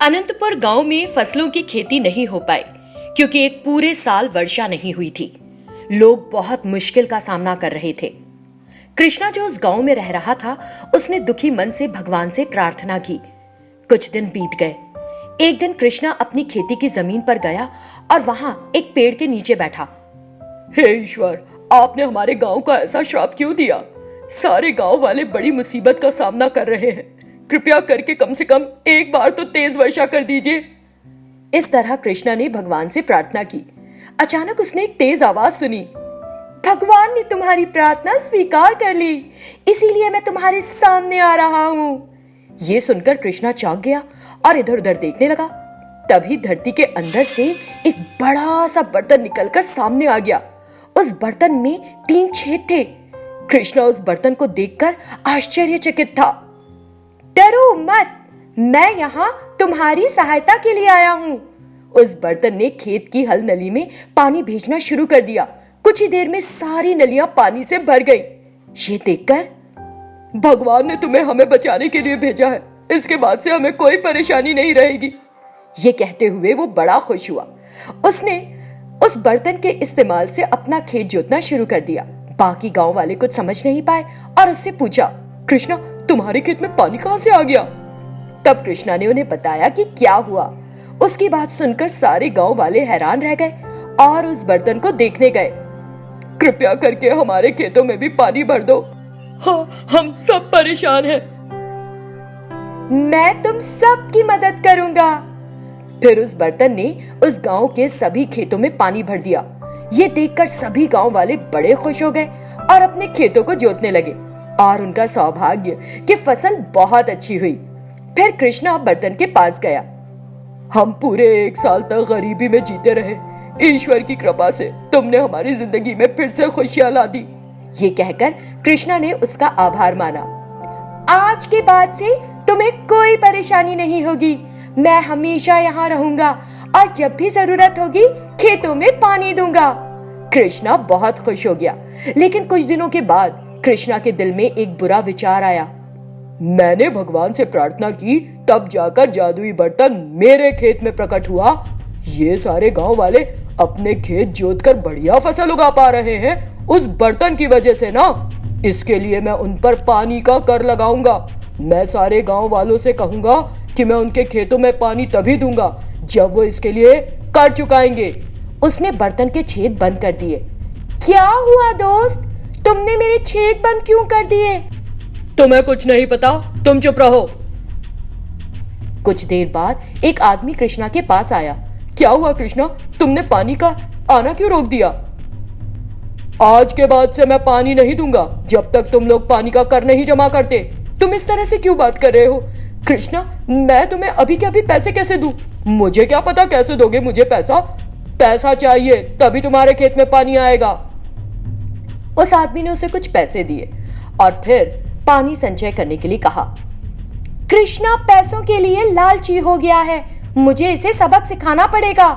अनंतपुर गांव में फसलों की खेती नहीं हो पाई क्योंकि एक पूरे साल वर्षा नहीं हुई थी। लोग बहुत मुश्किल का सामना कर रहे थे। कृष्णा जो उस गांव में रह रहा था, उसने दुखी मन से भगवान से प्रार्थना की। कुछ दिन बीत गए। एक दिन कृष्णा अपनी खेती की जमीन पर गया और वहां एक पेड़ के नीचे बैठा। हे ईश्वर, आपने हमारे गांव का ऐसा श्राप क्यों दिया? सारे गांव वाले बड़ी मुसीबत का सामना कर रहे हैं। कृपया करके कम से कम एक बार तो तेज वर्षा कर दीजिए। इस तरह कृष्णा ने भगवान से प्रार्थना की। अचानक उसने एक तेज आवाज सुनी। भगवान ने तुम्हारी प्रार्थना स्वीकार कर ली, इसीलिए मैं तुम्हारे सामने आ रहा हूँ। ये सुनकर कृष्णा चौंक गया और इधर उधर देखने लगा। तभी धरती के अंदर से एक बड़ा सा बर्तन निकलकर सामने आ गया। उस बर्तन में 3 छेद थे। कृष्णा उस बर्तन को देखकर आश्चर्यचकित था। डरो मत, मैं यहाँ तुम्हारी सहायता के लिए आया हूँ। उस बर्तन ने खेत की हल नली में पानी भेजना शुरू कर दिया। कुछ ही देर में सारी नलियां पानी से भर गई। ये देखकर भगवान ने तुम्हें हमें बचाने के लिए भेजा है। इसके बाद से हमें कोई परेशानी नहीं रहेगी। ये कहते हुए वो बड़ा खुश हुआ। उसने उस बर्तन के इस्तेमाल से अपना खेत जोतना शुरू कर दिया। बाकी गांव वाले कुछ समझ नहीं पाए और उससे पूछा, कृष्णा, तुम्हारे खेत में पानी कहां से आ गया? तब कृष्णा ने उन्हें बताया कि क्या हुआ। उसकी बात सुनकर सारे गांव वाले हैरान रह गए और उस बर्तन को देखने गए। कृपया करके हमारे खेतों में भी पानी भर दो। हाँ, हम सब परेशान हैं। मैं तुम सब की मदद करूंगा। फिर उस बर्तन ने उस गांव के सभी खेतों में पानी भर दिया। ये देखकर सभी गांव वाले बड़े खुश हो गए और अपने खेतों को जोतने लगे और उनका सौभाग्य कि फसल बहुत अच्छी हुई। फिर कृष्णा बर्तन के पास गया। हम पूरे 1 साल तक गरीबी में जीते रहे। ईश्वर की कृपा से तुमने हमारी जिंदगी में फिर से खुशियां ला दी। ये कहकर कृष्णा ने उसका आभार माना। आज के बाद से तुम्हें कोई परेशानी नहीं होगी। मैं हमेशा यहाँ रहूंगा और जब भी जरूरत होगी खेतों में पानी दूंगा। कृष्णा बहुत खुश हो गया। लेकिन कुछ दिनों के बाद कृष्णा के दिल में एक बुरा विचार आया। मैंने भगवान से प्रार्थना की, तब जाकर जादुई बर्तन मेरे खेत में प्रकट हुआ। ये सारे गांव वाले अपने खेत जोतकर बढ़िया फसल उगा पा रहे हैं उस बर्तन की वजह से ना। इसके लिए मैं उन पर पानी का कर लगाऊंगा। मैं सारे गांव वालों से कहूंगा कि मैं उनके खेतों में पानी तभी दूंगा जब वो इसके लिए कर चुकाएंगे। उसने बर्तन के छेद बंद कर दिए। क्या हुआ दोस्त, तुमने मेरे छेद बंद क्यों कर दिए? तुम्हें कुछ नहीं पता, तुम चुप रहो। कुछ देर बाद एक आदमी कृष्णा के पास आया। क्या हुआ कृष्णा, तुमने पानी का आना क्यों रोक दिया? आज के बाद से मैं पानी नहीं दूंगा जब तक तुम लोग पानी का कर नहीं जमा करते। तुम इस तरह से क्यों बात कर रहे हो? कृष्णा, मैं तुम्हें अभी के अभी पैसे कैसे दूं? मुझे क्या पता कैसे दोगे मुझे पैसा? पैसा चाहिए तभी तुम्हारे खेत में पानी आएगा। उस आदमी ने उसे कुछ पैसे दिए और फिर पानी संचय करने के लिए कहा। कृष्णा पैसों के लिए लालची हो गया है, मुझे इसे सबक सिखाना पड़ेगा।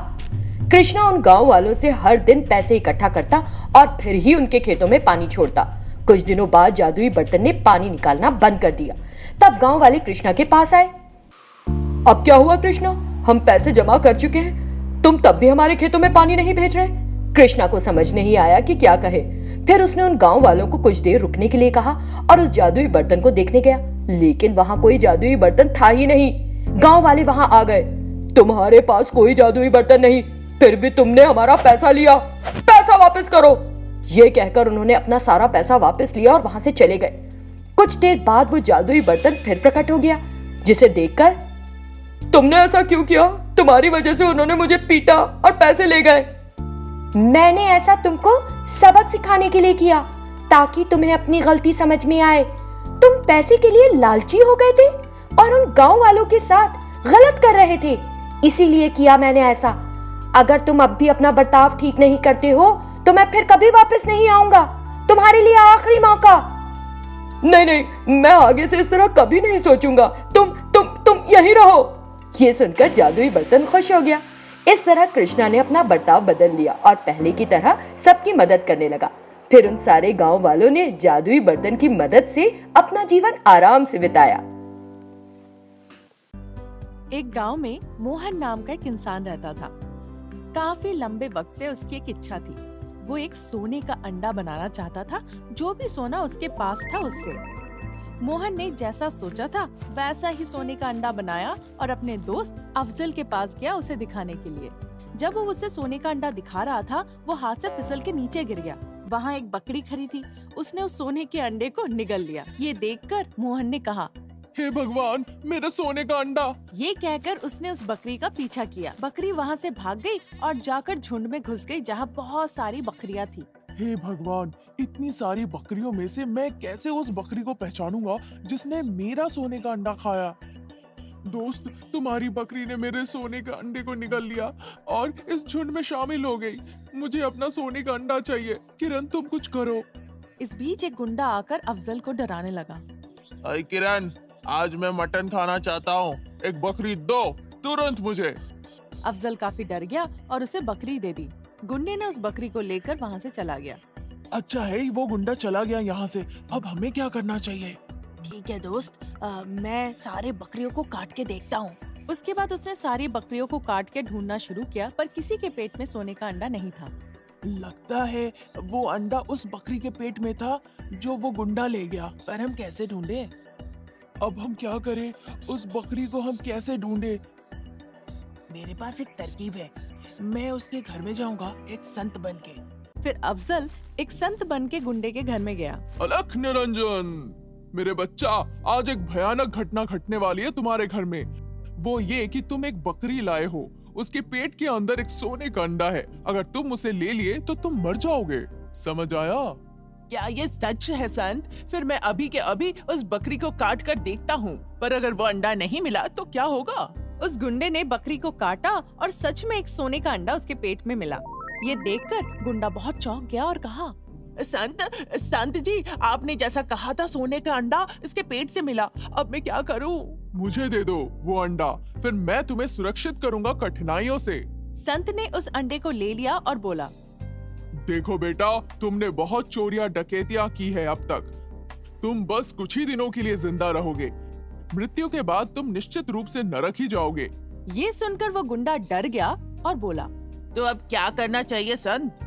कृष्णा उन गांव वालों से हर दिन पैसे इकट्ठा करता और फिर ही उनके खेतों में पानी छोड़ता। कुछ दिनों बाद जादुई बर्तन ने पानी निकालना बंद कर दिया। तब गांव वाले कृष्णा के पास आए। अब क्या हुआ कृष्णा, हम पैसे जमा कर चुके हैं, तुम तब भी हमारे खेतों में पानी नहीं भेज रहे? कृष्णा को समझ नहीं आया कि क्या कहे। फिर उसने उन गांव वालों को कुछ देर रुकने के लिए कहा और उस जादुई बर्तन को देखने गया। लेकिन वहां कोई जादुई बर्तन था ही नहीं। गांव वाले वहां आ गए। तुम्हारे पास कोई जादुई बर्तन नहीं, फिर भी तुमने हमारा पैसा लिया। पैसा वापस करो। ये कहकर उन्होंने अपना सारा पैसा वापस लिया और वहां से चले गए। कुछ देर बाद वो जादुई बर्तन फिर प्रकट हो गया, जिसे देखकर तुमने ऐसा क्यों किया? तुम्हारी वजह से उन्होंने मुझे पीटा और पैसे ले गए। मैंने ऐसा तुमको सबक सिखाने के लिए किया ताकि तुम्हें अपनी गलती समझ में आए। तुम पैसे के लिए लालची हो गए थे और उन गांव वालों के साथ गलत कर रहे थे, इसीलिए किया मैंने ऐसा। अगर तुम अब भी अपना बर्ताव ठीक नहीं करते हो तो मैं फिर कभी वापस नहीं आऊंगा। तुम्हारे लिए आखिरी मौका। नहीं, मैं आगे से इस तरह कभी नहीं सोचूंगा। तुम यहीं रहो। ये सुनकर जादुई बर्तन खुश हो गया। इस तरह कृष्णा ने अपना बर्ताव बदल लिया और पहले की तरह सबकी मदद करने लगा। फिर उन सारे गांव वालों ने जादुई बर्तन की मदद से अपना जीवन आराम से बिताया। एक गांव में मोहन नाम का एक इंसान रहता था। काफी लंबे वक्त से उसकी एक इच्छा थी। वो एक सोने का अंडा बनाना चाहता था, जो भी सोना उसके पास था उससे। मोहन ने जैसा सोचा था वैसा ही सोने का अंडा बनाया और अपने दोस्त अफजल के पास गया उसे दिखाने के लिए। जब वो उसे सोने का अंडा दिखा रहा था, वो हाथ से फिसल के नीचे गिर गया। वहाँ एक बकरी खड़ी थी, उसने उस सोने के अंडे को निगल लिया। ये देखकर मोहन ने कहा, हे भगवान, मेरा सोने का अंडा। ये कहकर उसने उस बकरी का पीछा किया। बकरी वहाँ से भाग गई और जाकर झुंड में घुस गई, जहाँ बहुत सारी बकरियाँ थी। हे भगवान, इतनी सारी बकरियों में से मैं कैसे उस बकरी को पहचानूंगा जिसने मेरा सोने का अंडा खाया। दोस्त, तुम्हारी बकरी ने मेरे सोने के अंडे को निगल लिया और इस झुंड में शामिल हो गई। मुझे अपना सोने का अंडा चाहिए। किरण, तुम कुछ करो। इस बीच एक गुंडा आकर अफजल को डराने लगा। अरे किरण, आज मैं मटन खाना चाहता हूँ। एक बकरी दो तुरंत मुझे। अफजल काफी डर गया और उसे बकरी दे दी। गुंडे ने उस बकरी को लेकर वहाँ से चला गया। अच्छा है, वो गुंडा चला गया यहाँ से। अब हमें क्या करना चाहिए? ठीक है दोस्त, मैं सारे बकरियों को काट के देखता हूँ। उसके बाद उसने सारी बकरियों को काट के ढूंढना शुरू किया, पर किसी के पेट में सोने का अंडा नहीं था। लगता है वो अंडा उस बकरी के पेट में था जो वो गुंडा ले गया। पर हम कैसे ढूंढे? अब हम क्या करें? उस बकरी को हम कैसे ढूंढे? मेरे पास एक तरकीब है। मैं उसके घर में जाऊंगा एक संत बन के। फिर अफजल एक संत बन के गुंडे के घर में गया। अलख निरंजन, मेरे बच्चा, आज एक भयानक घटना घटने वाली है तुम्हारे घर में। वो ये कि तुम एक बकरी लाए हो। उसके पेट के अंदर एक सोने का अंडा है। अगर तुम उसे ले लिए तो तुम मर जाओगे। समझ आया? क्या ये सच है संत? फिर मैं अभी के अभी उस बकरी को काट कर देखता हूँ। पर अगर वो अंडा नहीं मिला तो क्या होगा? उस गुंडे ने बकरी को काटा और सच में एक सोने का अंडा उसके पेट में मिला। ये देखकर गुंडा बहुत चौंक गया और कहा, संत जी, आपने जैसा कहा था सोने का अंडा इसके पेट से मिला। अब मैं क्या करूँ? मुझे दे दो वो अंडा, फिर मैं तुम्हें सुरक्षित करूंगा कठिनाइयों से। संत ने उस अंडे को ले लिया और बोला, देखो बेटा, तुमने बहुत चोरियां डकैतियां की है अब तक। तुम बस कुछ ही दिनों के लिए जिंदा रहोगे। मृत्यु के बाद तुम निश्चित रूप से नरक ही जाओगे। ये सुनकर वो गुंडा डर गया और बोला, तो अब क्या करना चाहिए संत?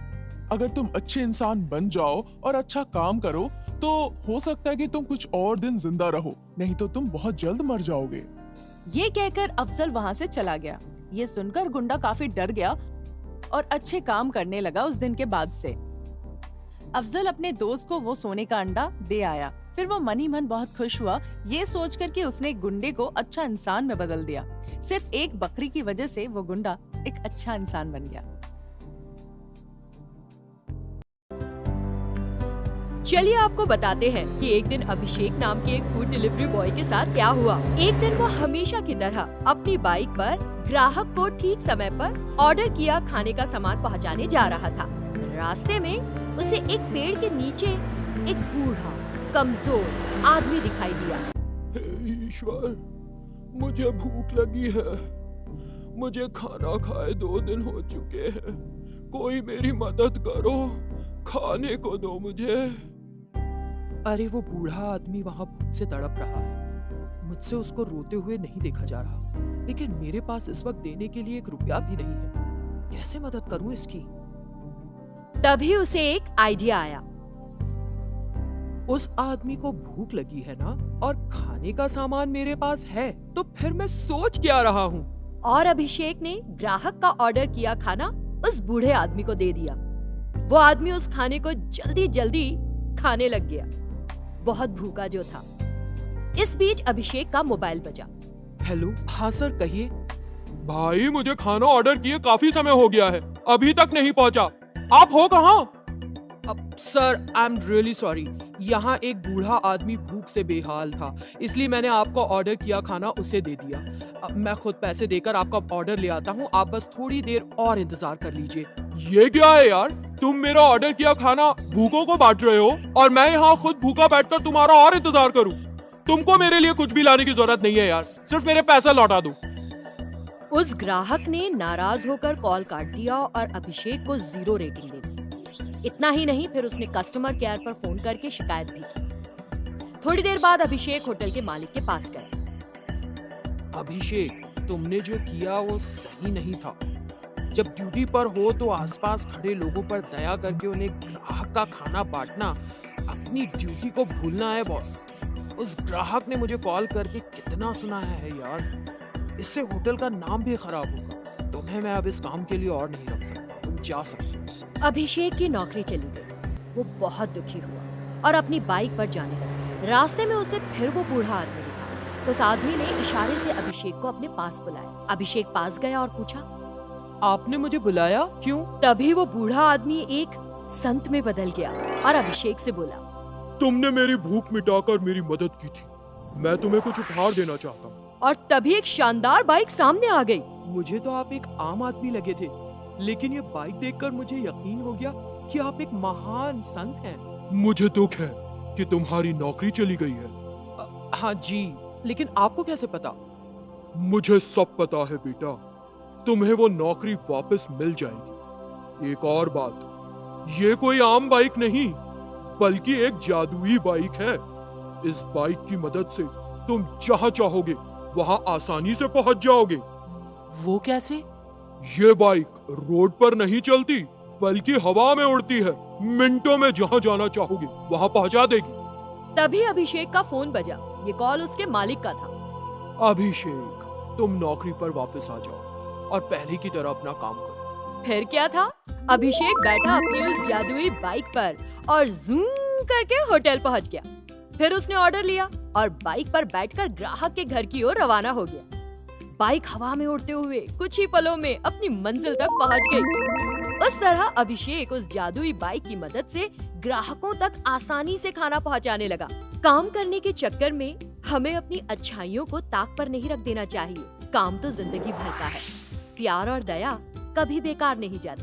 अगर तुम अच्छे इंसान बन जाओ और अच्छा काम करो तो हो सकता है कि तुम कुछ और दिन जिंदा रहो, नहीं तो तुम बहुत जल्द मर जाओगे। ये कहकर अफजल वहाँ से चला गया। ये सुनकर गुंडा काफी डर गया और अच्छे काम करने लगा। उस दिन के बाद से अफजल अपने दोस्त को वो सोने का अंडा दे आया। फिर वो मन ही मन बहुत खुश हुआ, ये सोचकर कि उसने गुंडे को अच्छा इंसान में बदल दिया। सिर्फ एक बकरी की वजह से वो गुंडा एक अच्छा इंसान बन गया। चलिए आपको बताते हैं कि एक दिन अभिषेक नाम के एक फूड डिलीवरी बॉय के साथ क्या हुआ। एक दिन वो हमेशा की तरह अपनी बाइक पर ग्राहक को ठीक समय पर ऑर्डर किया खाने का सामान पहुंचाने जा रहा था। रास्ते में उसे एक पेड़ के नीचे एक बूढ़ा कमजोर आदमी दिखाई दिया। हे ईश्वर, मुझे भूख लगी है। मुझे खाना खाए 2 दिन हो चुके हैं। कोई मेरी मदद करो, खाने को दो मुझे। अरे वो बूढ़ा आदमी वहाँ भूख से तड़प रहा है। मुझसे उसको रोते हुए नहीं देखा जा रहा, लेकिन मेरे पास इस वक्त देने के लिए 1 रुपया भी नहीं है। कैसे मदद करूं इसकी? तभी उसे एक आइडिया आया। उस आदमी को भूख लगी है ना, और खाने का सामान मेरे पास है, तो फिर मैं सोच क्या रहा हूँ। और अभिषेक ने ग्राहक का ऑर्डर किया खाना उस बूढ़े आदमी को दे दिया। वो आदमी उस खाने को जल्दी जल्दी खाने लग गया, बहुत भूखा जो था। इस बीच अभिषेक का मोबाइल बजा। हेलो, हाँ सर कहिए। भाई, मुझे खाना ऑर्डर किए काफी समय हो गया है, अभी तक नहीं पहुंचा। आप हो कहाँ? अब sir, I am really sorry. यहाँ एक बूढ़ा आदमी भूख से बेहाल था, इसलिए मैंने आपको ऑर्डर किया खाना उसे दे दिया। अब मैं खुद पैसे देकर आपका ऑर्डर ले आता हूँ, आप बस थोड़ी देर और इंतजार कर लीजिए। ये क्या है यार, तुम मेरा ऑर्डर किया खाना भूखों को बांट रहे हो और मैं यहाँ खुद भूखा बैठकर तुम्हारा और इंतजार करूँ। तुमको मेरे लिए कुछ भी लाने की जरूरत नहीं है यार, सिर्फ मेरे पैसा लौटा दो। उस ग्राहक ने नाराज होकर कॉल काट दिया और अभिषेक को 0 रेटिंग दे दी। इतना ही नहीं, फिर उसने कस्टमर केयर पर फोन करके शिकायत भी की। थोड़ी देर बाद अभिषेक होटल के मालिक के पास गया। अभिषेक, तुमने जो किया वो सही नहीं था। जब ड्यूटी पर हो तो आसपास खड़े लोगों पर दया करके उन्हें ग्राहक का खाना बांटना अपनी ड्यूटी को भूलना है बॉस। उस ग्राहक ने मुझे कॉल करके कितना सुनाया है यार। इससे होटल का नाम भी खराब होगा। तुम्हें मैं अब इस काम के लिए और नहीं रख सकता, तुम जा सकते हो। अभिषेक की नौकरी चली गई। वो बहुत दुखी हुआ और अपनी बाइक पर जाने लगा। रास्ते में उसे फिर वो बूढ़ा आदमी दिखा। उस आदमी ने इशारे से अभिषेक को अपने पास बुलाया। अभिषेक पास गया और पूछा, आपने मुझे बुलाया क्यों? तभी वो बूढ़ा आदमी एक संत में बदल गया और अभिषेक से बोला, तुमने मेरी भूख मिटाकर मेरी मदद की थी। मैं तुम्हें कुछ उपहार देना चाहता हूँ। और तभी एक शानदार बाइक सामने आ गई। मुझे तो आप एक आम आदमी लगे थे, लेकिन ये बाइक देखकर मुझे यकीन हो गया कि आप एक महान संत हैं। मुझे दुख है कि तुम्हारी नौकरी चली गई है। हाँ जी, लेकिन आपको कैसे पता? मुझे सब पता है बेटा, तुम्हें वो नौकरी वापस मिल जाएगी। एक और बात, ये कोई आम बाइक नहीं बल्कि एक जादुई बाइक है। इस बाइक की मदद से तुम जहां चाहोगे वहां आसानी से पहुंच जाओगे। वो कैसे? ये बाइक रोड पर नहीं चलती बल्कि हवा में उड़ती है। मिनटों में जहां जाना चाहोगे वहां पहुंचा देगी। तभी अभिषेक का फोन बजा। ये कॉल उसके मालिक का था। अभिषेक, तुम नौकरी पर वापस आ जाओ और पहले की तरह अपना काम करो। फिर क्या था, अभिषेक बैठा अपनी उस जादुई बाइक पर और जूम करके होटल पहुंच गया। फिर उसने ऑर्डर लिया और बाइक पर बैठकर ग्राहक के घर की ओर रवाना हो गया। बाइक हवा में उड़ते हुए कुछ ही पलों में अपनी मंजिल तक पहुंच गई। उस तरह अभिषेक उस जादुई बाइक की मदद से ग्राहकों तक आसानी से खाना पहुंचाने लगा। काम करने के चक्कर में हमें अपनी अच्छाइयों को ताक पर नहीं रख देना चाहिए। काम तो जिंदगी भर का है। प्यार और दया कभी बेकार नहीं जाते।